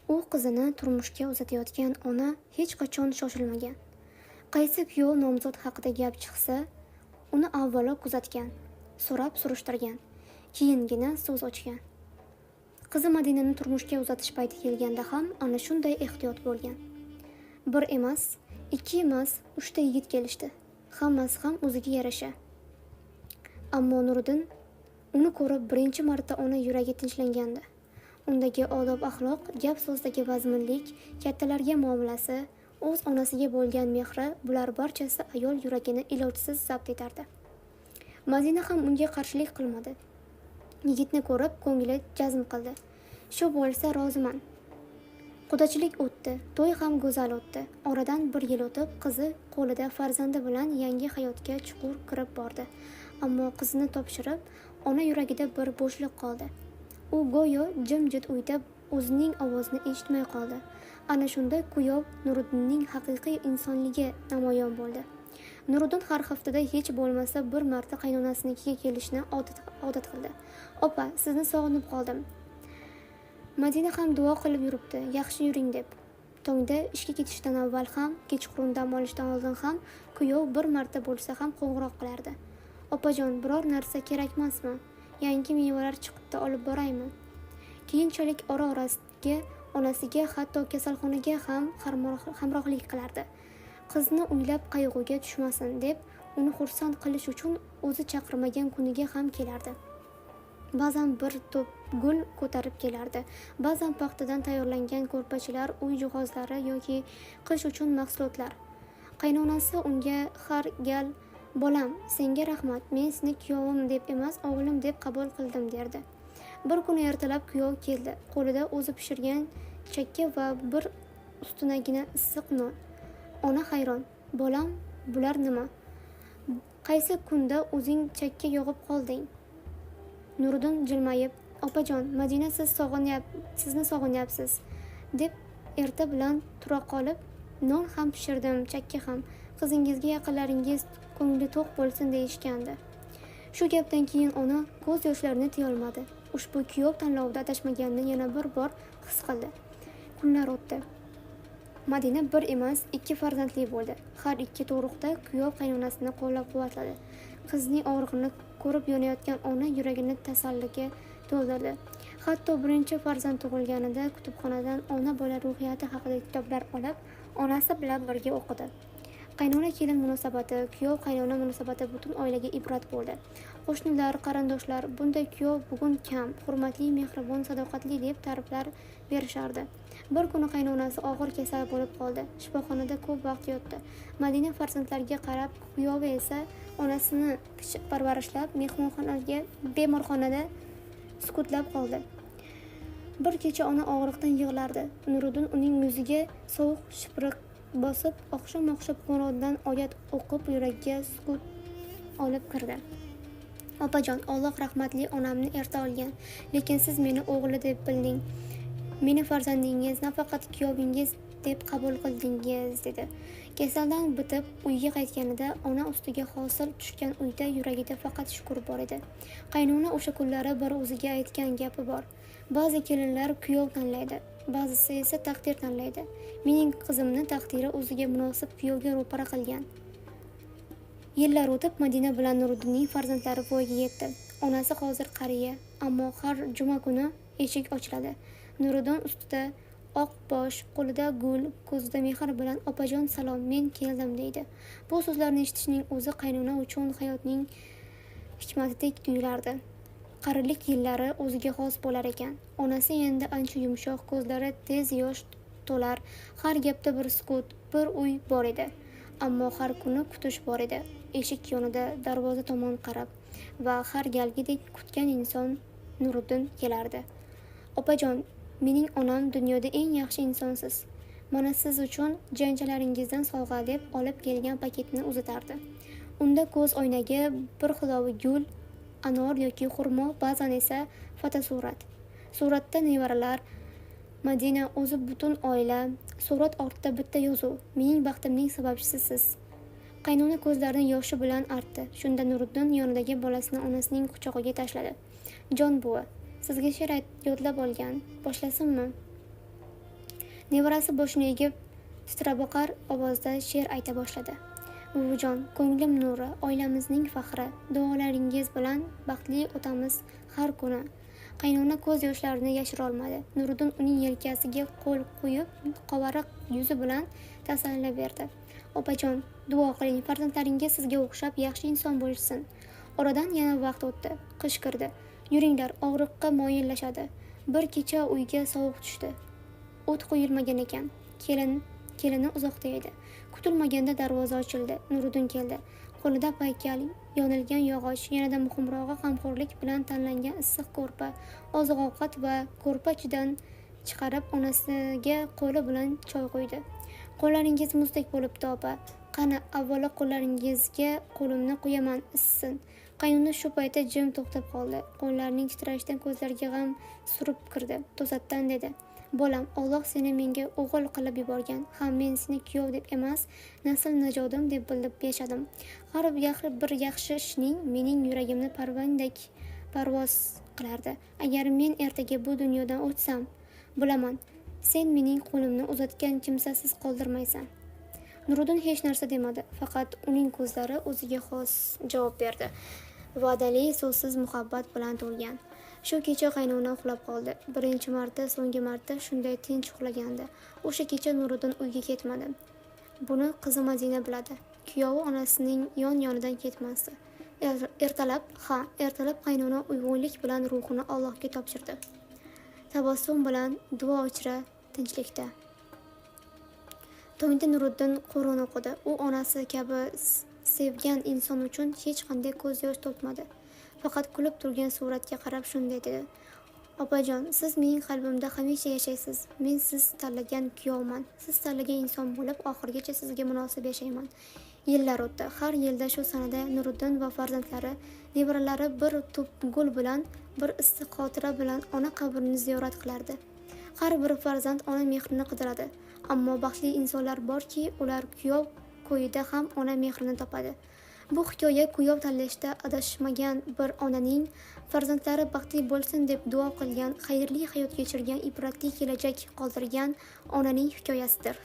U qizini turmushga uzatayotgan ona hech qachon shoshilmagan. Qaysi kuyov nomzod haqida gap chiqsa, uni avvalo kuzatgan, so'rab surishtirgan, keyingina so'z ochgan. Qizi Madinani turmushga uzatish payti kelganda ham ana shunday ehtiyot bo'lgan. Bir emas, ikki emas, 3 ta yigit kelishdi. Hammasi ham o'ziga yarasha. Ammo Nuriddin uni ko'rib birinchi marta ona yuragi tinchlangandi. Undagi odob axloq, gap so'zdagi vazminlik, kattalarga muomalasi, o'z onasiga bo'lgan mehri, bular barchasi ayol yuragini ilojsiz zabt etardi. Madina ham unga qarshilik qilmadi. Yigitni ko'rib ko'ngli jazm qildi. Shu bo'lsa roziman. Qudachilik o'tdi, to'y ham go'zal o'tdi. Oradan 1 yil o'tib, qizi qo'lida farzandi bilan yangi hayotga chuqur kirib bordi. Ammo qizini topshirib, ona yuragida bir bo'shliq qoldi. U go'yo jimjit uyda o'zining ovozini eshitmay qoldi. Ana shunda kuyov Nuriddinning haqiqiy insonligi namoyon bo'ldi. Nuriddin har haftada hech bo'lmasa bir marta qaynonasinikiga kelishni odat qildi. "Opa, sizni sog'inib qoldim. Madina ham duo qilib yuribdi, yaxshi yuring" deb. Tongda ishga ketishdan avval ham, kechqurun dam olishdan oldin ham kuyov bir marta bo'lsa ham qo'ng'iroq qilardi. "Opajon, biror narsa kerakmasmi? Yangi mevalar chiqibdi, olib boraymi?" Keyinchalik ora-orasiga onasiga, hatto kasalxonaga ham hamrohlik qilardi. Qizni uylab qayg'uga tushmasin deb, uni xursand qilish uchun o'zi chaqirmagan kuniga ham kelardi. Ba'zan bir to'p gul ko'tarib kelardi, ba'zan paxtadan tayyorlangan ko'rpachalar, uy jihozlari yoki qish uchun mahsulotlar. Qaynonasi unga har gal "Bolam, senga rahmat, men seni kuyovim deb emas, o'g'lim deb qabul qildim" derdi. Bir kuni ertalab kuyov keldi. Qo'lida o'zi pishirgan chakka va bir ustunagina issiq non. Ona hayron. "Bolam, bular nima? Qaysi kunda o'zing chakka yog'ib qolding?" Nuriddin jilmayib, "Opajon, Madina sizni sog'inyapsiz" deb erta bilan tura qolib, "Non ham pishirdim, chakka ham. Qizingizga yaqinlaringiz ko'ngli to'q bo'lsin deyishgandi." Shu gapdan keyin ona ko'z yoshlarini tiya olmadi. Ushbu kuyov tanlovda adashmaganini yana bir bor his qildi. Kunlar o'tdi. Madina 1 emas, 2 farzandli bo'ldi. Har 2 tug'ruqda kuyov qaynonasini qo'llab-quvvatladi. Qizning og'rig'ini ko'rib yonayotgan ona yuragini tasalliga to'ldirdi. Hatto birinchi farzand tug'ilganida kutubxonadan ona bola ruhiyati haqida kitoblar olib, onasi bilan birga o'qidi. Qaynona kelin munosabati, kuyov qaynona munosabati butun oilaga ibrat bo'ldi. Qo'shnilar, qarindoshlar bunday kuyov bugun kam, hurmatli, mehribon, sadoqatli deb ta'riflar berishardi. Bir kuni qaynonasi og'ir kasal bo'lib qoldi. Shifoxonada ko'p vaqt yotdi. Madina farzandlarga qarab, kuyovi esa onasini pichiq parvarishlab, bemorxonada sukutlab qoldi. Bir kecha ona og'riqdan yig'lardi. Nuriddin uning yuziga sovuq shipriq bosib, oqshom-oqshom Qur'ondan oyat o'qib, yuragiga sukut olib kirdi. "Opajon, Alloh rahmatli onamni erta olgan, lekin siz meni o'g'li deb bilding. Meni farzandingiz, nafaqat kuyovingiz deb qabul qildingiz" dedi. Kasaldan bitib uyga qaytganida ona ustiga hosil tushgan uyda yuragida faqat shukr bor edi. Qaynona o'sha kunlari bir o'ziga aytgan gapi bor. Ba'zi kelinlar kuyov tanlaydi, ba'zisi esa taqdir tanlaydi. Mening qizimni taqdiri o'ziga munosib kuyovga ro'para qilgan. Yillar o'tib Madina bilan Nuriddinning farzandlari voyaga yetdi. Onasi hozir qariya, ammo har juma kuni eshik ochiladi. Nuriddin ustida oq bosh, qo'lida gul, ko'zida mehr bilan "Opajon salom, men keldim" deydi. Bu so'zlarni eshitishning o'zi qaynona uchun hayotning hikmatidek tuyulardi. Qarilik yillari o'ziga xos bo'lar ekan. Onasi endi ancha yumshoq, ko'zlari tez yosh to'lar. Har gapda bir sukut, bir uy bor edi. Ammo har kuni kutish bor edi. Eshik yonida darvoza tomon qarab va har galgidek kutgan inson Nuriddin kelardi. "Opajon, mening onam dunyoda eng yaxshi insonsiz. Mana siz uchun janjalaringizdan sovg'a" deb olib kelgan paketni uzatardi. Unda ko'z oynagi, bir xilovi gul, anor yoki xurmo, ba'zan esa fotosurat. Suratda nevaralar, Madina, o'zi butun oila, surat ortida bitta yozuv: "Mening baxtimning sababchisi siz." Qaynona ko'zlarini yoshi bilan artdi. Shunda Nuriddin yonidagi bolasini onasining quchog'iga tashladi. "Jon buvi, sizga she'r yodlab olgan, boshlasinmi?" Nevarasi boshini egib, titrabaqar ovozda she'r ayta boshladi. Buvijon, ko'nglim nuri, oilamizning faxri, duolaringiz bilan baxtli o'tamiz har kuni. Qaynona ko'z yoshlarini yashira olmadi. Nuriddin uning yelkasiga qo'l qo'yib, qovariq yuzi bilan tasallaverdi. Opajon, duo qiling, farzandlaringiz sizga o'xshab yaxshi inson bo'lsin. Oradan yana vaqt o'tdi. Qish kirdi. Yuringlar, og'riqqa moyillashadi. Bir kecha uyga sovuq tushdi. O't qo'yilmagan ekan. Kelini uzoqda edi. Kutilmaganda darvoza ochildi. Nuriddin keldi. Qo'lida paykal, yonilgan yog'och, yanada muhimrog'i g'amxo'rlik bilan tanlangan issiq ko'rpa, oziq-ovqat va ko'rpa ichidan chiqarib onasiga qo'li bilan choy quydi. Qo'llaringiz muzdek bo'libdi, opa. Qani, avvalo qo'llaringizga qo'limni quyaman, issisin. Qaynona shu paytda jim to'xtab qoldi. Qo'llarining titrashidan ko'zlariga g'am surib kirdi. To'satdan dedi: "Bolam, Alloh seni menga o'g'il qilib yuborgan. Ham men seni kuyov deb emas, nasl najodim deb bilib yashadim. Har bir yaxshi ishning mening yuragimni parvandek parvoz qilardi. Agar men ertaga bu dunyodan o'tsam, bilaman, sen mening qo'limni uzatgan kimsasiz qoldirmaysan." Nuriddin hech narsa demadi, faqat uning ko'zlari o'ziga xos javob berdi. Va'dali, so'zsiz muhabbat bilan to'lgan. Shu kecha qaynona uxlab qoldi. Birinchi marta, so'nggi marta shunday tinch uxlagandi. O'sha kecha Nuriddin uyga ketmadi. Buni qizi Madina biladi. Kuyovi onasining yon-yonidan ketmasdi. Ertalab qaynona uyg'unlik bilan ruhini Allohga topshirdi. Tabassum bilan duo ichra tinchlikda. Tongda Nuriddin Qur'on o'qidi. U onasi kabi sevgan inson uchun hech qanday ko'z yosh to'kmadi. Faqat kulib turgan suratga qarab shunday dedi: "Opajon, siz mening qalbimda hamisha yashaysiz. Men siz tanlagan kuyovman. Siz tanlagan inson bo'lib, oxirigacha sizga munosib yashayman." Yillar o'tdi. Har yilda shu sanada Nuriddin va farzandlari, nevaralari bir tup gul bilan, bir issiq xotira bilan ona qabrini ziyorat qilardi. Har bir farzand ona mehrini qidiradi. Ammo baxtli insonlar borki, ular kuyov ko'yida ham ona mehrini topadi. Bu hikoya kuyov tanlashda adashmagan bir onaning farzandlari baxtli bo'lsin deb duo qilgan, xayrli hayot kechirgan, ibratli kelajak qoldirgan onaning hikoyasidir.